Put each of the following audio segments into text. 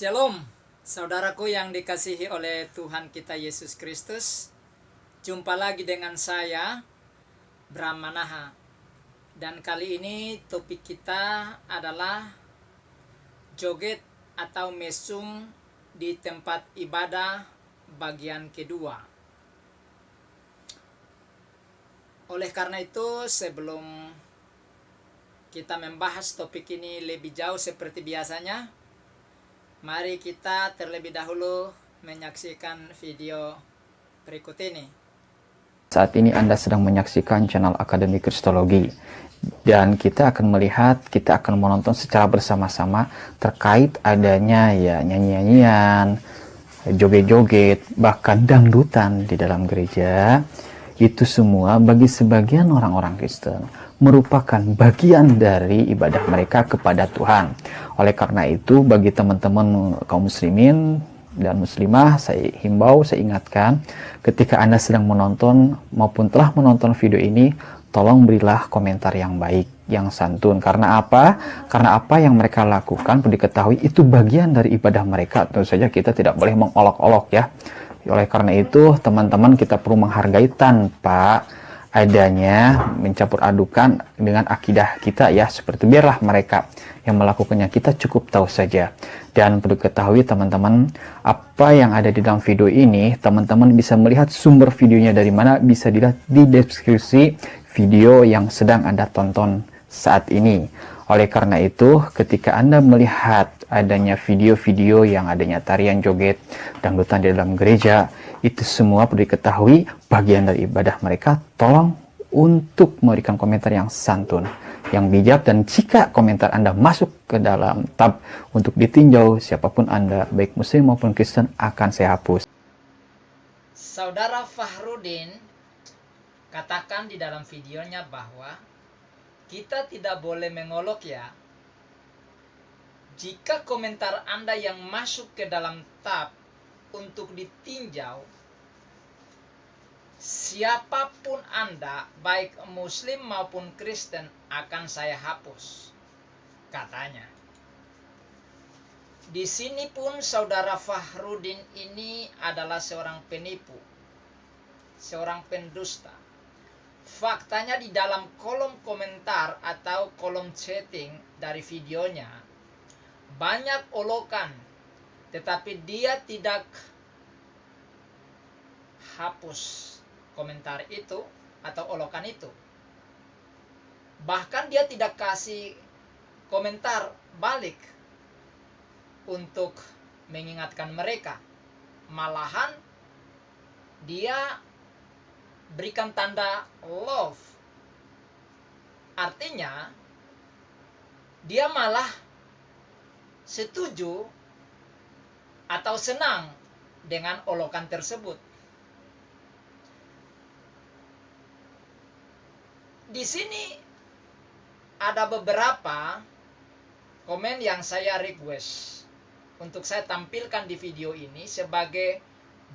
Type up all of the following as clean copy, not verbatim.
Shalom, saudaraku yang dikasihi oleh Tuhan kita Yesus Kristus. Jumpa lagi dengan saya, Bram Manaha. Dan kali ini topik kita adalah joget atau mesum di tempat ibadah bagian kedua. Oleh karena itu, sebelum kita membahas topik ini lebih jauh seperti biasanya, mari kita terlebih dahulu menyaksikan video berikut ini. Saat ini Anda sedang menyaksikan channel Akademi Kristologi, dan kita akan menonton secara bersama-sama terkait adanya nyanyi-nyanyian, joget-joget, bahkan dangdutan di dalam gereja. Itu semua bagi sebagian orang-orang Kristen merupakan bagian dari ibadah mereka kepada Tuhan. Oleh karena itu, bagi teman-teman kaum muslimin dan muslimah, saya himbau, saya ingatkan, ketika Anda sedang menonton maupun telah menonton video ini, tolong berilah komentar yang baik, yang santun. Karena apa? Karena apa yang mereka lakukan perlu diketahui itu bagian dari ibadah mereka. Tentu saja kita tidak boleh mengolok-olok ya. Oleh karena itu, teman-teman, kita perlu menghargai tanpa adanya mencampur adukan dengan akidah kita ya. Seperti biarlah mereka yang melakukannya, kita cukup tahu saja. Dan perlu ketahui teman-teman, apa yang ada di dalam video ini, teman-teman bisa melihat sumber videonya dari mana, bisa dilihat di deskripsi video yang sedang Anda tonton saat ini. Oleh karena itu, ketika Anda melihat adanya video-video yang adanya tarian joget, dangdutan di dalam gereja, itu semua perlu diketahui bagian dari ibadah mereka. Tolong untuk memberikan komentar yang santun, yang bijak, dan jika komentar Anda masuk ke dalam tab untuk ditinjau, siapapun Anda, baik muslim maupun Kristen, akan saya hapus. Saudara Fahrudin katakan di dalam videonya bahwa kita tidak boleh mengolok ya. Jika komentar Anda yang masuk ke dalam tab untuk ditinjau, siapapun Anda, baik Muslim maupun Kristen, akan saya hapus, katanya. Di sini pun saudara Fahrudin ini adalah seorang penipu, seorang pendusta. Faktanya di dalam kolom komentar atau kolom chatting dari videonya banyak olokan, tetapi dia tidak hapus komentar itu atau olokan itu. Bahkan dia tidak kasih komentar balik untuk mengingatkan mereka. Malahan dia berikan tanda love. Artinya dia malah setuju atau senang dengan olokan tersebut. Di sini ada beberapa komen yang saya request untuk saya tampilkan di video ini sebagai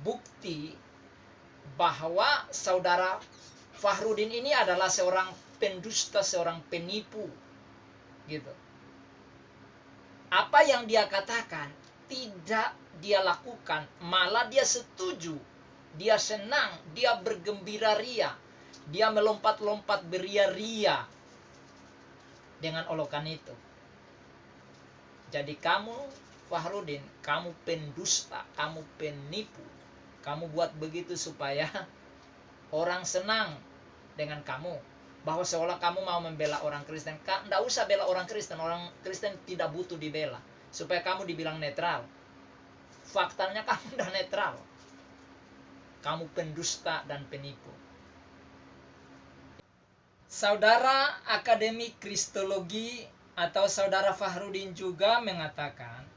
bukti bahwa saudara Fahrudin ini adalah seorang pendusta, seorang penipu gitu. Apa yang dia katakan tidak dia lakukan, malah dia setuju, dia senang, dia bergembira ria, dia melompat-lompat beria-ria dengan olokan itu. Jadi kamu Fahrudin, kamu pendusta, kamu penipu. Kamu buat begitu supaya orang senang dengan kamu. Bahwa seolah kamu mau membela orang Kristen. Tidak usah bela orang Kristen. Orang Kristen tidak butuh dibela. Supaya kamu dibilang netral. Faktanya kamu udah netral. Kamu pendusta dan penipu. Saudara Akademi Kristologi atau saudara Fahrudin juga mengatakan,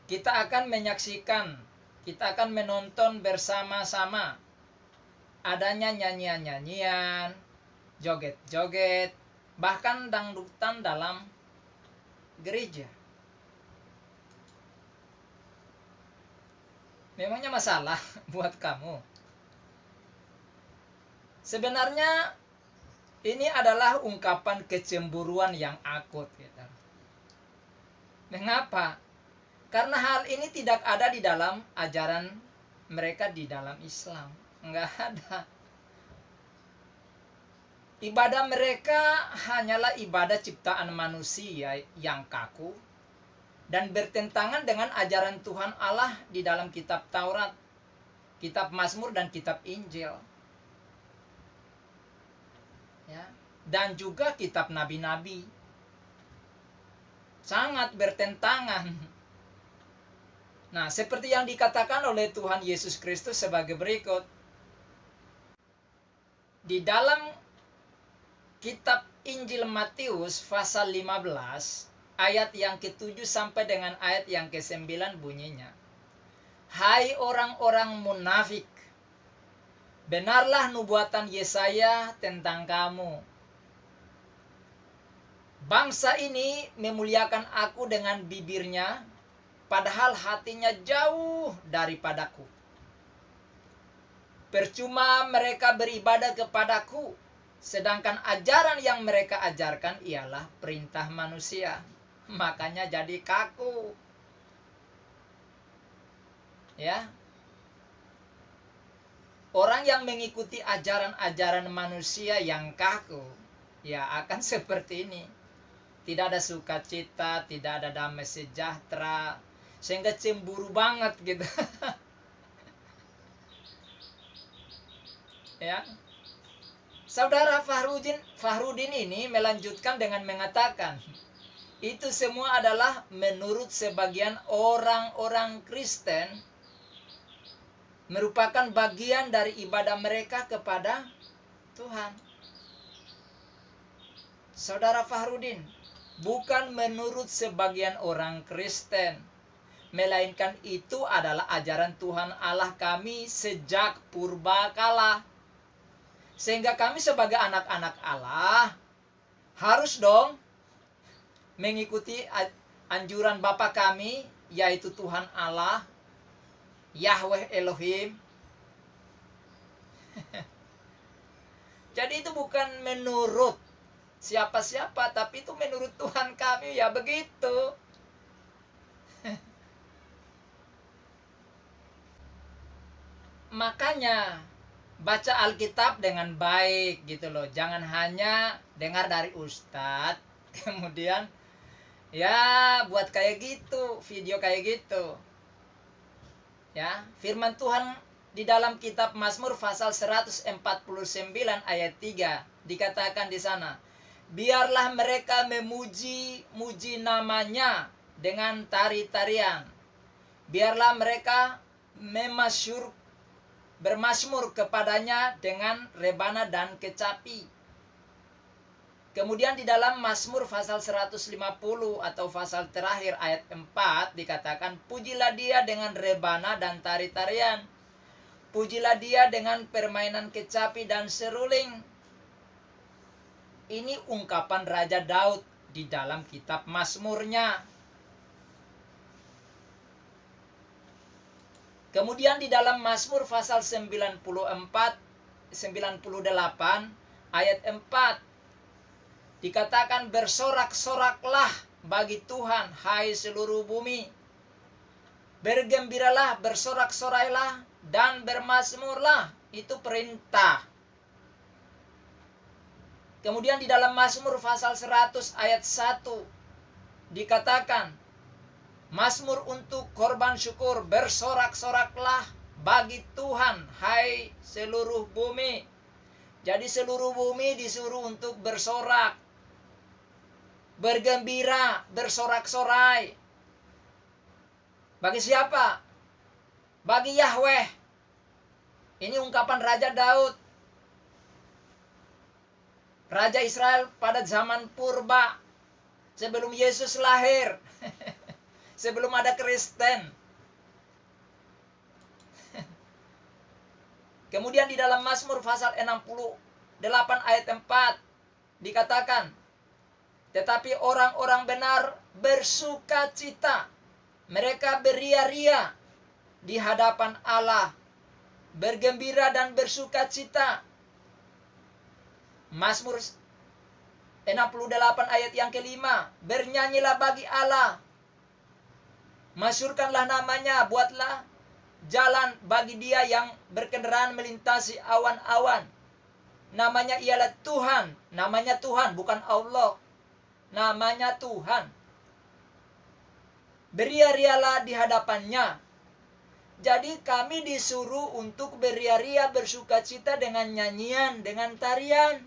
kita akan menonton bersama-sama adanya nyanyian-nyanyian, joget-joget, bahkan dangdutan dalam gereja. Memangnya masalah buat kamu? Sebenarnya ini adalah ungkapan kecemburuan yang akut. Gitu. Mengapa? Karena hal ini tidak ada di dalam ajaran mereka di dalam Islam. Enggak ada. Ibadah mereka hanyalah ibadah ciptaan manusia yang kaku dan bertentangan dengan ajaran Tuhan Allah di dalam kitab Taurat, kitab Mazmur, dan kitab Injil. Ya, dan juga kitab nabi-nabi. Sangat bertentangan. Nah, seperti yang dikatakan oleh Tuhan Yesus Kristus sebagai berikut. Di dalam kitab Injil Matius pasal 15, ayat yang ke-7 sampai dengan ayat yang ke-9 bunyinya. Hai orang-orang munafik, benarlah nubuatan Yesaya tentang kamu. Bangsa ini memuliakan aku dengan bibirnya, padahal hatinya jauh daripadaku. Percuma mereka beribadah kepadaku, sedangkan ajaran yang mereka ajarkan ialah perintah manusia. Makanya jadi kaku. Ya. Orang yang mengikuti ajaran-ajaran manusia yang kaku, ya akan seperti ini. Tidak ada sukacita, tidak ada damai sejahtera, sehingga cemburu banget gitu. Ya. Saudara Fahrudin ini melanjutkan dengan mengatakan, itu semua adalah menurut sebagian orang-orang Kristen merupakan bagian dari ibadah mereka kepada Tuhan. Saudara Fahrudin, bukan menurut sebagian orang Kristen, melainkan itu adalah ajaran Tuhan Allah kami sejak purbakala. Sehingga kami sebagai anak-anak Allah harus dong mengikuti anjuran Bapa kami, yaitu Tuhan Allah, Yahweh Elohim. Jadi itu bukan menurut siapa-siapa, tapi itu menurut Tuhan kami, ya begitu. Makanya baca Alkitab dengan baik gitu loh. Jangan hanya dengar dari ustadz, kemudian ya buat kayak gitu, video kayak gitu. Ya, firman Tuhan di dalam kitab Mazmur pasal 149 ayat 3 dikatakan di sana, biarlah mereka memuji namanya dengan tari-tarian. Biarlah mereka bermasmur kepadanya dengan rebana dan kecapi. Kemudian di dalam Mazmur pasal 150 atau pasal terakhir ayat 4 dikatakan, pujilah dia dengan rebana dan tari-tarian. Pujilah dia dengan permainan kecapi dan seruling. Ini ungkapan Raja Daud di dalam kitab Mazmurnya. Kemudian di dalam Mazmur pasal 98 ayat 4 dikatakan, bersorak-soraklah bagi Tuhan hai seluruh bumi. Bergembiralah, bersorak-sorailah dan bermazmurlah. Itu perintah. Kemudian di dalam Mazmur pasal 100 ayat 1 dikatakan, Mazmur untuk korban syukur, bersorak-soraklah bagi Tuhan hai seluruh bumi. Jadi seluruh bumi disuruh untuk bersorak, bergembira, bersorak-sorai. Bagi siapa? Bagi Yahweh. Ini ungkapan Raja Daud, Raja Israel pada zaman purba, sebelum Yesus lahir, sebelum ada Kristen. Kemudian di dalam Mazmur pasal 68 ayat 4 dikatakan, tetapi orang-orang benar bersuka cita, mereka beria-ria di hadapan Allah, bergembira dan bersuka cita. Mazmur 68 ayat yang kelima, bernyanyilah bagi Allah, Masyurkanlah namanya, buatlah jalan bagi dia yang berkendaraan melintasi awan-awan. Namanya ialah Tuhan. Namanya Tuhan, bukan Allah. Namanya Tuhan. Beria-rialah di hadapannya. Jadi kami disuruh untuk beria-ria, bersukacita dengan nyanyian, dengan tarian.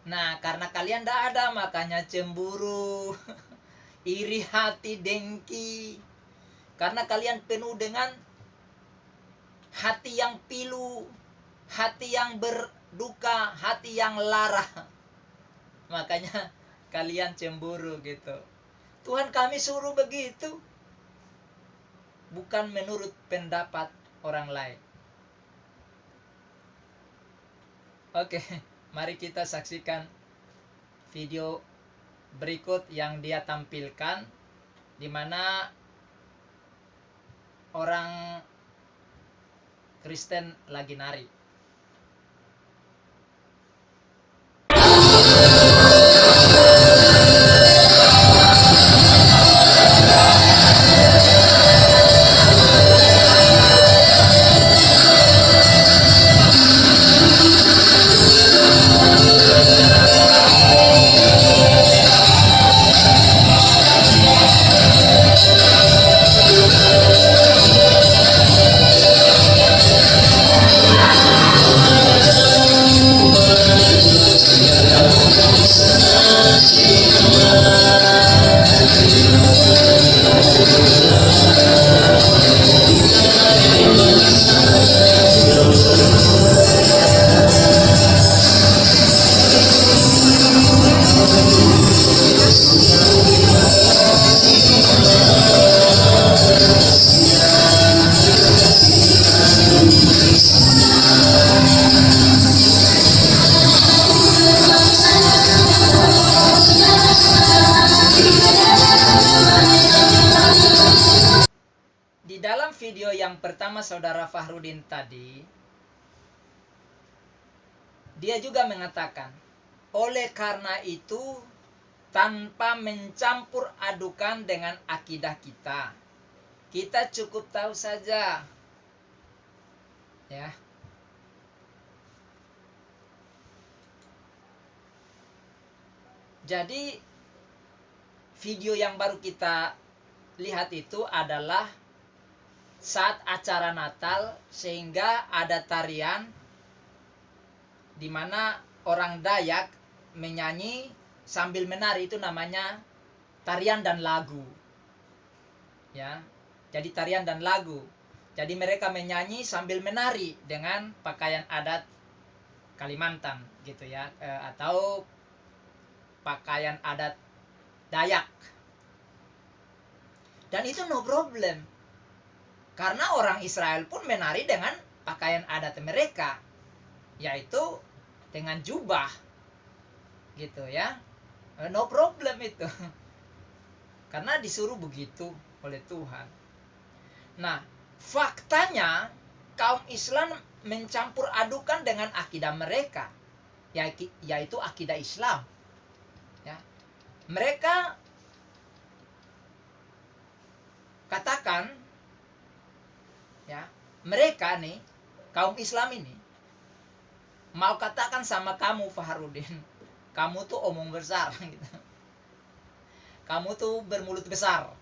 Nah, karena kalian tidak ada, makanya cemburu, iri hati, dengki. Karena kalian penuh dengan hati yang pilu, hati yang berduka, hati yang lara. Makanya kalian cemburu gitu. Tuhan kami suruh begitu, bukan menurut pendapat orang lain. Oke, mari kita saksikan video berikut yang dia tampilkan, di mana orang Kristen lagi nari. Di dalam video yang pertama saudara Fahrudin tadi, dia juga mengatakan, oleh karena itu tanpa mencampur adukan dengan akidah kita, kita cukup tahu saja, ya. Jadi video yang baru kita lihat itu adalah saat acara Natal, sehingga ada tarian di mana orang Dayak menyanyi sambil menari, itu namanya tarian dan lagu. Ya. Jadi tarian dan lagu. Jadi mereka menyanyi sambil menari dengan pakaian adat Kalimantan gitu ya, atau pakaian adat Dayak. Dan itu no problem. Karena orang Israel pun menari dengan pakaian adat mereka, yaitu dengan jubah, gitu ya. No problem itu. Karena disuruh begitu oleh Tuhan. Nah, faktanya kaum Islam mencampur adukan dengan akidah mereka, yaitu akidah Islam. Ya. Mereka katakan, ya, mereka nih, kaum Islam ini mau katakan sama kamu Fahrudin, kamu tuh omong besar gitu. Kamu tuh bermulut besar.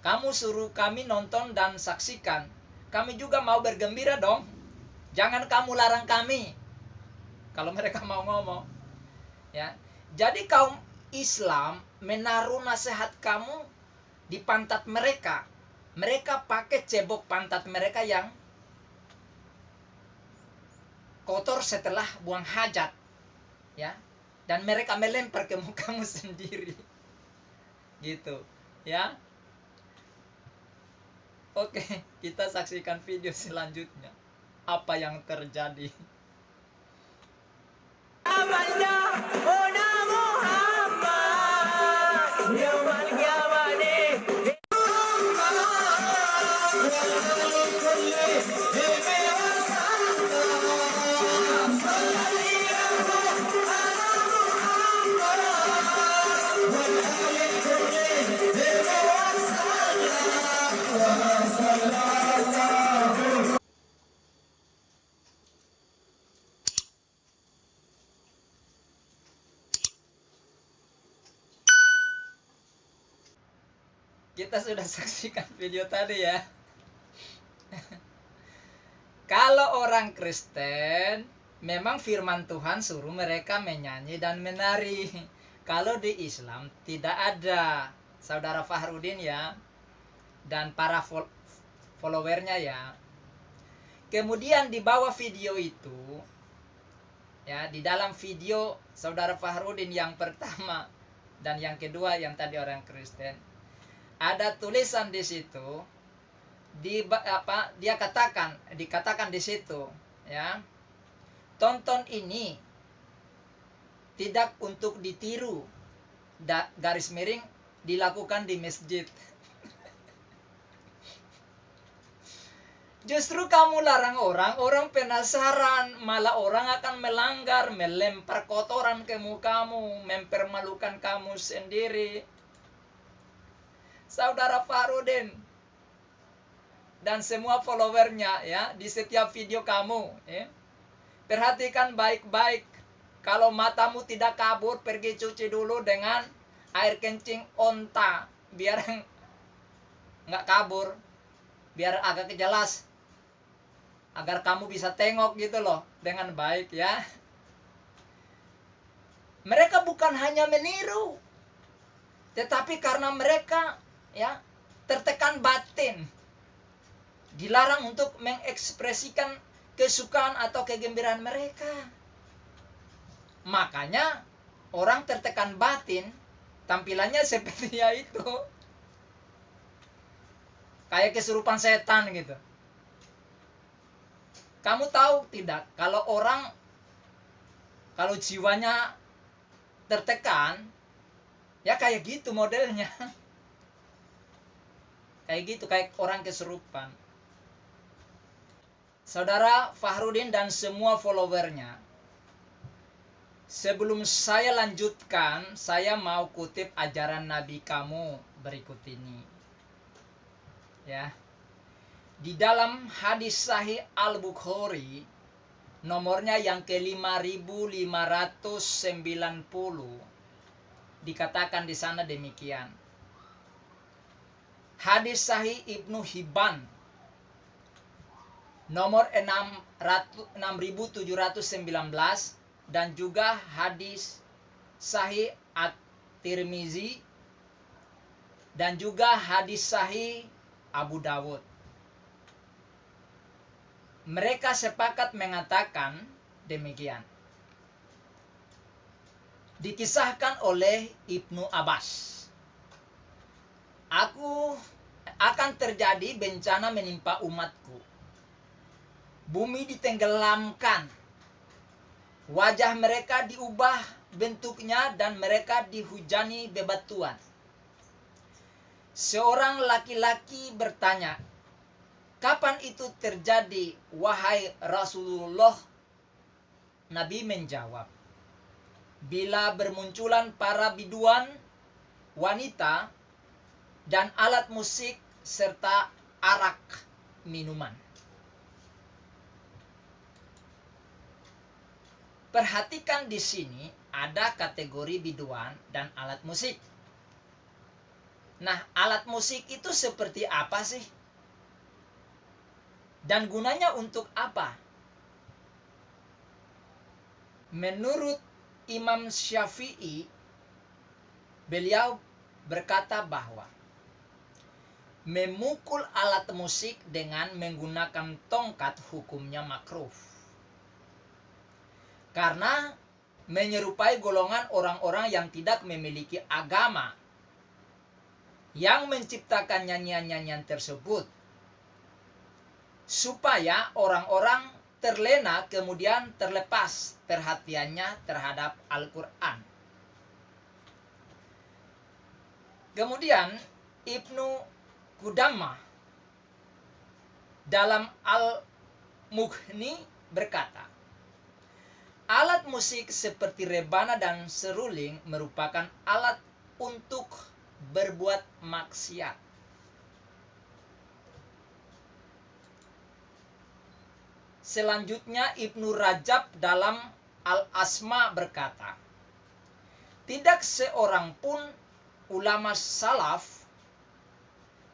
Kamu suruh kami nonton dan saksikan, kami juga mau bergembira dong. Jangan kamu larang kami. Kalau mereka mau ngomong, ya. Jadi kaum Islam menaruh nasihat kamu di pantat mereka. Mereka pakai cebok pantat mereka yang kotor setelah buang hajat, ya, dan mereka melempar ke mukamu sendiri, gitu, ya. Oke, kita saksikan video selanjutnya. Apa yang terjadi? Kita sudah saksikan video tadi ya. Kalau orang Kristen, memang firman Tuhan suruh mereka menyanyi dan menari. Kalau di Islam tidak ada, Saudara Fahrudin ya, dan para followernya ya. Kemudian di bawah video itu, ya, di dalam video Saudara Fahrudin yang pertama dan yang kedua yang tadi orang Kristen, ada tulisan di situ, dia dikatakan di situ, ya, tonton ini tidak untuk ditiru, garis miring dilakukan di masjid. Justru kamu larang orang penasaran, malah orang akan melanggar, melempar kotoran ke mukamu, mempermalukan kamu sendiri. Saudara Fahrudin dan semua followernya ya, di setiap video kamu ya, perhatikan baik-baik. Kalau matamu tidak kabur, pergi cuci dulu dengan air kencing onta, biar nggak kabur, biar agak jelas, agar kamu bisa tengok gitu loh dengan baik ya. Mereka bukan hanya meniru, tetapi karena mereka ya tertekan batin, dilarang untuk mengekspresikan kesukaan atau kegembiraan mereka. Makanya orang tertekan batin tampilannya seperti itu, kayak kesurupan setan gitu. Kamu tahu tidak, kalau jiwanya tertekan, ya kayak gitu modelnya. Kayak gitu, kayak orang kesurupan. Saudara Fahrudin dan semua followernya, sebelum saya lanjutkan, saya mau kutip ajaran Nabi kamu berikut ini. Ya. Di dalam hadis sahih Al-Bukhari, nomornya yang ke-5590, dikatakan di sana demikian. Hadis sahih Ibnu Hibban, nomor 6719, dan juga hadis sahih At-Tirmizi, dan juga hadis sahih Abu Dawud. Mereka sepakat mengatakan demikian. Dikisahkan oleh Ibnu Abbas, aku akan terjadi bencana menimpa umatku. Bumi ditenggelamkan, wajah mereka diubah bentuknya dan mereka dihujani bebatuan. Seorang laki-laki bertanya, kapan itu terjadi, wahai Rasulullah? Nabi menjawab, bila bermunculan para biduan, wanita, dan alat musik, serta arak minuman. Perhatikan di sini ada kategori biduan dan alat musik. Nah, alat musik itu seperti apa sih? Dan gunanya untuk apa? Menurut Imam Syafi'i, beliau berkata bahwa memukul alat musik dengan menggunakan tongkat hukumnya makruh. Karena menyerupai golongan orang-orang yang tidak memiliki agama yang menciptakan nyanyian-nyanyian tersebut, supaya orang-orang terlena kemudian terlepas perhatiannya terhadap Al-Quran. Kemudian Ibnu Qudamah dalam Al-Mughni berkata, alat musik seperti rebana dan seruling merupakan alat untuk berbuat maksiat. Selanjutnya Ibnu Rajab dalam Al-Asma berkata, tidak seorang pun ulama salaf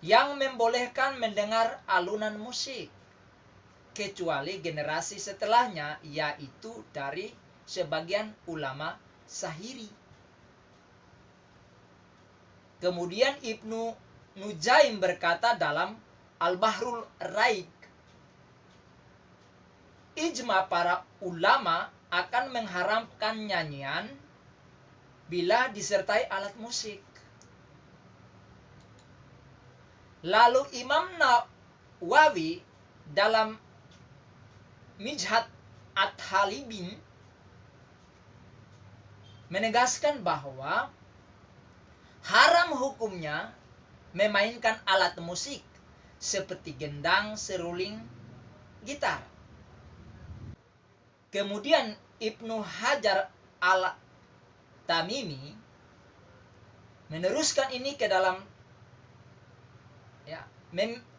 yang membolehkan mendengar alunan musik, kecuali generasi setelahnya, yaitu dari sebagian ulama Zahiri. Kemudian Ibnu Nujaim berkata dalam Al-Bahrul Raik, ijma para ulama akan mengharamkan nyanyian bila disertai alat musik. Lalu Imam Nawawi dalam Mijhat At-Talibin menegaskan bahwa haram hukumnya memainkan alat musik seperti gendang, seruling, gitar. Kemudian Ibnu Hajar Al-Tamimi meneruskan ini ke dalam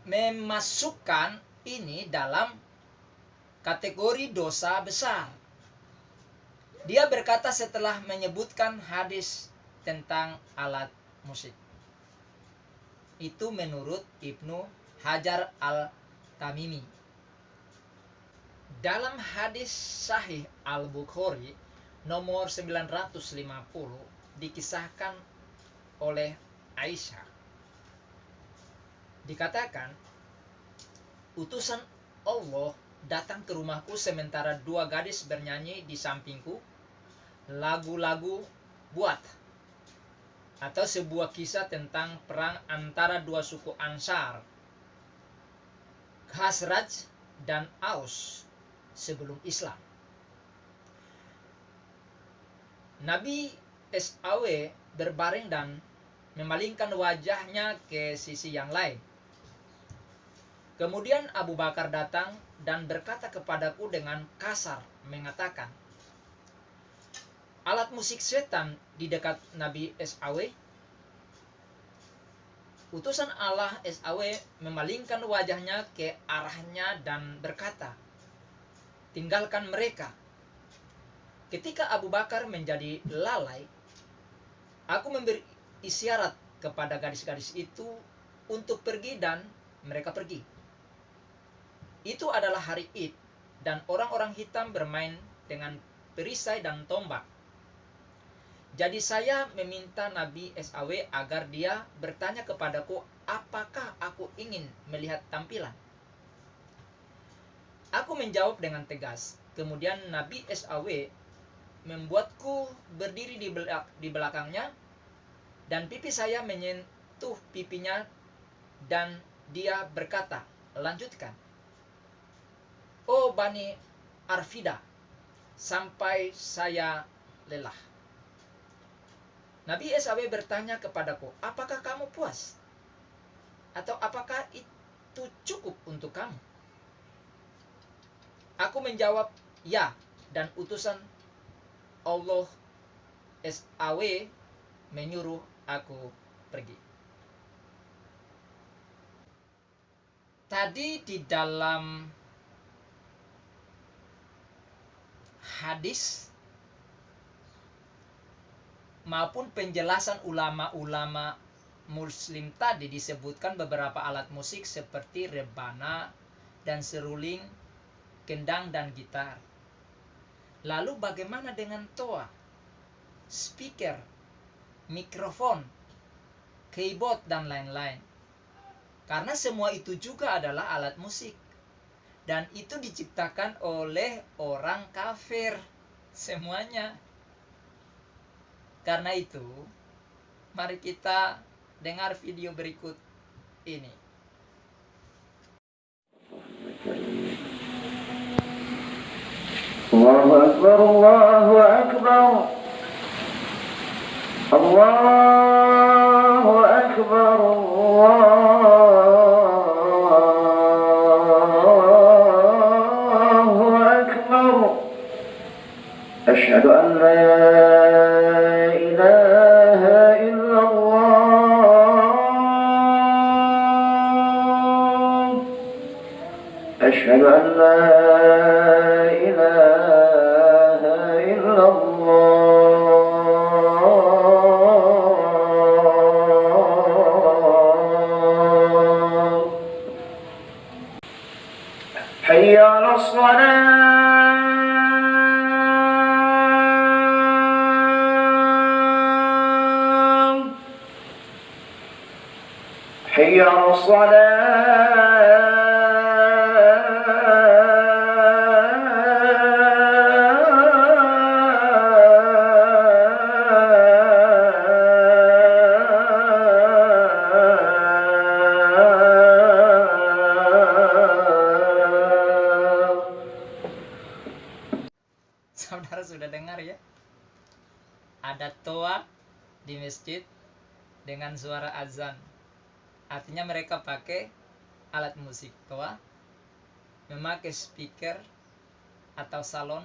memasukkan ini dalam kategori dosa besar. Dia berkata setelah menyebutkan hadis tentang alat musik. Itu menurut Ibnu Hajar Al-Tamimi. Dalam hadis Sahih Al-Bukhari nomor 950 dikisahkan oleh Aisyah. Dikatakan, utusan Allah datang ke rumahku sementara dua gadis bernyanyi di sampingku lagu-lagu buat atau sebuah kisah tentang perang antara dua suku Ansar, Khazraj dan Aus sebelum Islam. Nabi SAW berbaring dan memalingkan wajahnya ke sisi yang lain. Kemudian Abu Bakar datang dan berkata kepadaku dengan kasar, mengatakan, alat musik setan di dekat Nabi SAW. Utusan Allah SAW memalingkan wajahnya ke arahnya dan berkata, tinggalkan mereka. Ketika Abu Bakar menjadi lalai, aku memberi isyarat kepada gadis-gadis itu untuk pergi dan mereka pergi. Itu adalah hari Id dan orang-orang hitam bermain dengan perisai dan tombak. Jadi saya meminta Nabi SAW agar dia bertanya kepadaku apakah aku ingin melihat tampilan. Aku menjawab dengan tegas. Kemudian Nabi SAW membuatku berdiri di belakangnya dan pipi saya menyentuh pipinya dan dia berkata, lanjutkan. Oh Bani Arfida, sampai saya lelah. Nabi SAW bertanya kepadaku, apakah kamu puas? Atau apakah itu cukup untuk kamu? Aku menjawab, ya, dan utusan Allah SAW menyuruh aku pergi. Tadi di dalam hadis maupun penjelasan ulama-ulama muslim tadi disebutkan beberapa alat musik seperti rebana dan seruling, gendang dan gitar. Lalu bagaimana dengan toa, speaker, mikrofon, keyboard dan lain-lain? Karena semua itu juga adalah alat musik. Dan itu diciptakan oleh orang kafir semuanya. Karena itu, mari kita dengar video berikut ini. Allahu Akbar, Allahu Akbar, Allahu Akbar, Allahu Akbar. Asyhadu an la ilaha illallah. Asyhadu an la حي على الصلاة حي على الصلاة. Saudara sudah dengar ya? Ada toa di masjid dengan suara azan. Artinya mereka pakai alat musik toa, memakai speaker atau salon,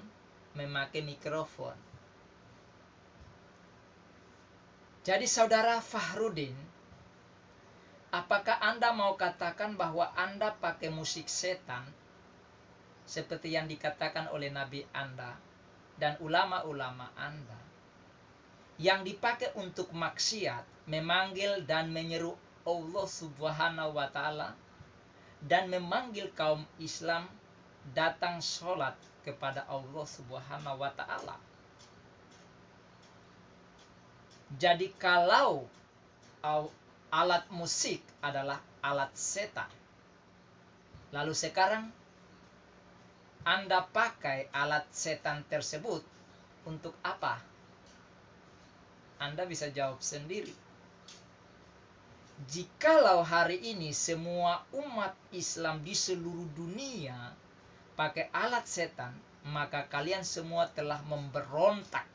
memakai mikrofon. Jadi saudara Fahrudin, apakah Anda mau katakan bahwa Anda pakai musik setan seperti yang dikatakan oleh Nabi Anda dan ulama-ulama Anda yang dipakai untuk maksiat, memanggil dan menyeru Allah Subhanahu wa Ta'ala, dan memanggil kaum Islam datang sholat kepada Allah Subhanahu wa Ta'ala? Jadi kalau alat musik adalah alat setan, lalu sekarang Anda pakai alat setan tersebut untuk apa? Anda bisa jawab sendiri. Jikalau hari ini semua umat Islam di seluruh dunia pakai alat setan, maka kalian semua telah memberontak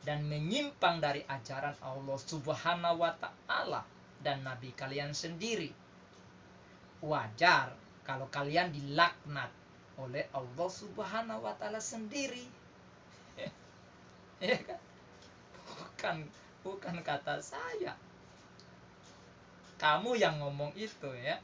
dan menyimpang dari ajaran Allah Subhanahu wa Ta'ala dan Nabi kalian sendiri. Wajar kalau kalian dilaknat oleh Allah Subhanahu wa Ta'ala sendiri. Ya kan? Bukan kata saya. Kamu yang ngomong itu ya.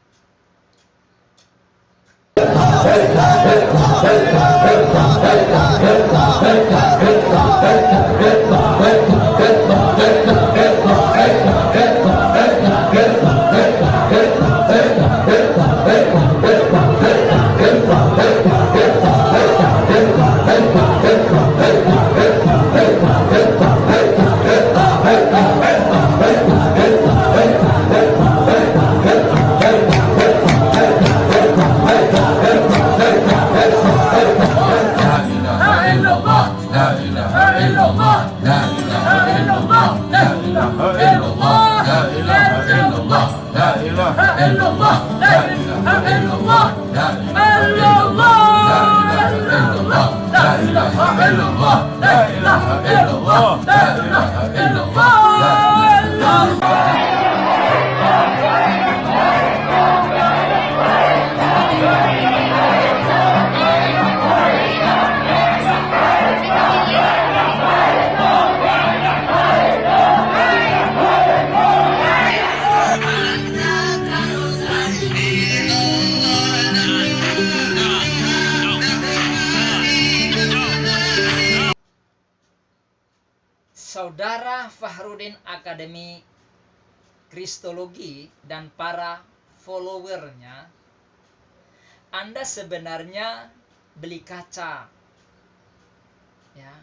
Saudara Fahrudin Akademi Kristologi dan para followernya, Anda sebenarnya beli kaca, ya,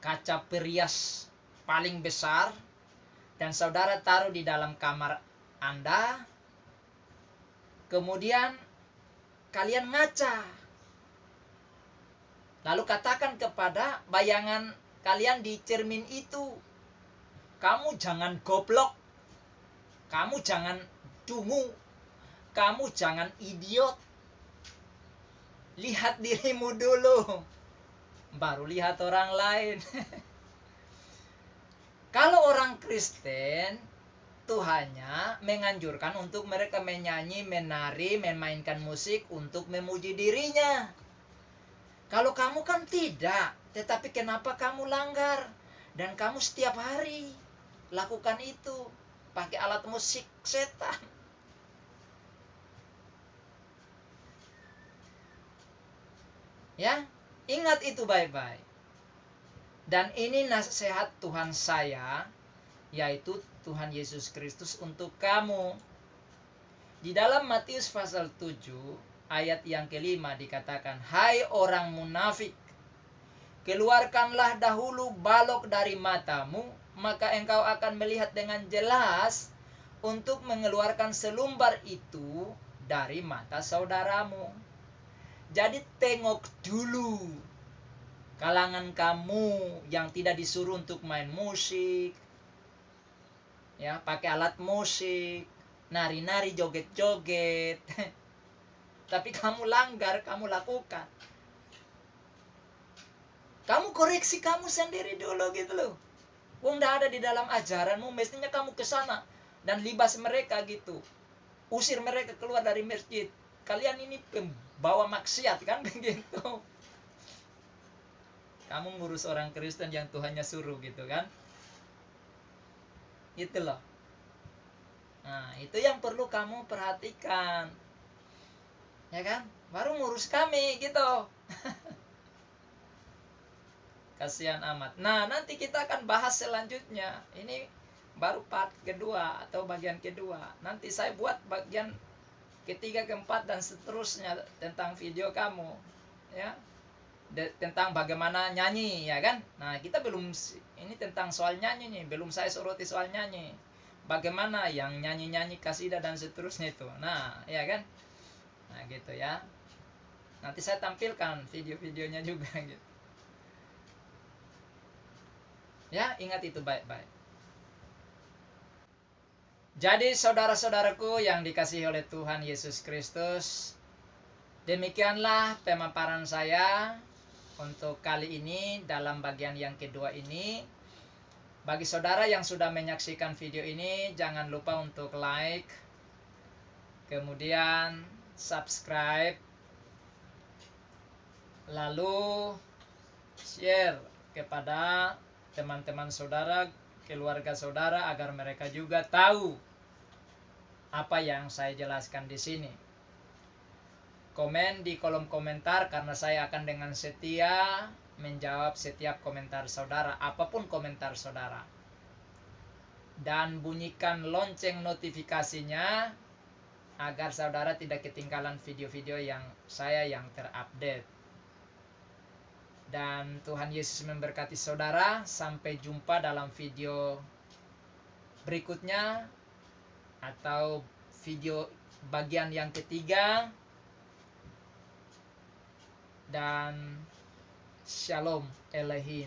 kaca perias paling besar, dan saudara taruh di dalam kamar Anda. Kemudian kalian ngaca, lalu katakan kepada bayangan kalian di cermin itu, kamu jangan goblok, kamu jangan dungu, kamu jangan idiot, lihat dirimu dulu, baru lihat orang lain. Kalau orang Kristen, Tuhannya menganjurkan untuk mereka menyanyi, menari, memainkan musik untuk memuji dirinya. Kalau kamu kan tidak, tetapi kenapa kamu langgar? Dan kamu setiap hari lakukan itu, pakai alat musik setan. Ya, ingat itu baik-baik. Dan ini nasihat Tuhan saya, yaitu Tuhan Yesus Kristus untuk kamu. Di dalam Matius pasal 7 ayat yang kelima dikatakan, hai orang munafik, keluarkanlah dahulu balok dari matamu, maka engkau akan melihat dengan jelas untuk mengeluarkan selumbar itu dari mata saudaramu. Jadi tengok dulu kalangan kamu yang tidak disuruh untuk main musik, ya, pakai alat musik, nari-nari, joget-joget. Tapi kamu langgar, kamu lakukan. Kamu koreksi kamu sendiri dulu gitu loh. Wong dah ada di dalam ajaranmu, mestinya kamu ke sana dan libas mereka gitu. Usir mereka keluar dari masjid. Kalian ini pembawa maksiat kan begitu. Kamu ngurus orang Kristen yang Tuhannya suruh gitu kan. Itu loh. Nah, itu yang perlu kamu perhatikan. Ya kan? Baru ngurus kami gitu. Kasihan amat. Nah, nanti kita akan bahas selanjutnya. Ini baru part kedua atau bagian kedua. Nanti saya buat bagian ketiga, keempat, dan seterusnya tentang video kamu. Ya. Tentang bagaimana nyanyi, ya kan? Nah, kita belum, ini tentang soal nyanyi nih, belum saya soroti soal nyanyi. Bagaimana yang nyanyi-nyanyi kasidah dan seterusnya itu. Nah, ya kan? Nah, gitu ya. Nanti saya tampilkan video-videonya juga gitu. Ya, ingat itu baik-baik. Jadi saudara-saudaraku yang dikasihi oleh Tuhan Yesus Kristus, demikianlah pemaparan saya untuk kali ini dalam bagian yang kedua ini. Bagi saudara yang sudah menyaksikan video ini, jangan lupa untuk like, kemudian subscribe, lalu share kepada teman-teman saudara, keluarga saudara, agar mereka juga tahu apa yang saya jelaskan di sini. Komen di kolom komentar, karena saya akan dengan setia menjawab setiap komentar saudara, apapun komentar saudara. Dan bunyikan lonceng notifikasinya agar saudara tidak ketinggalan video-video yang saya yang terupdate. Dan Tuhan Yesus memberkati saudara. Sampai jumpa dalam video berikutnya atau video bagian yang ketiga. Dan Shalom Elohim.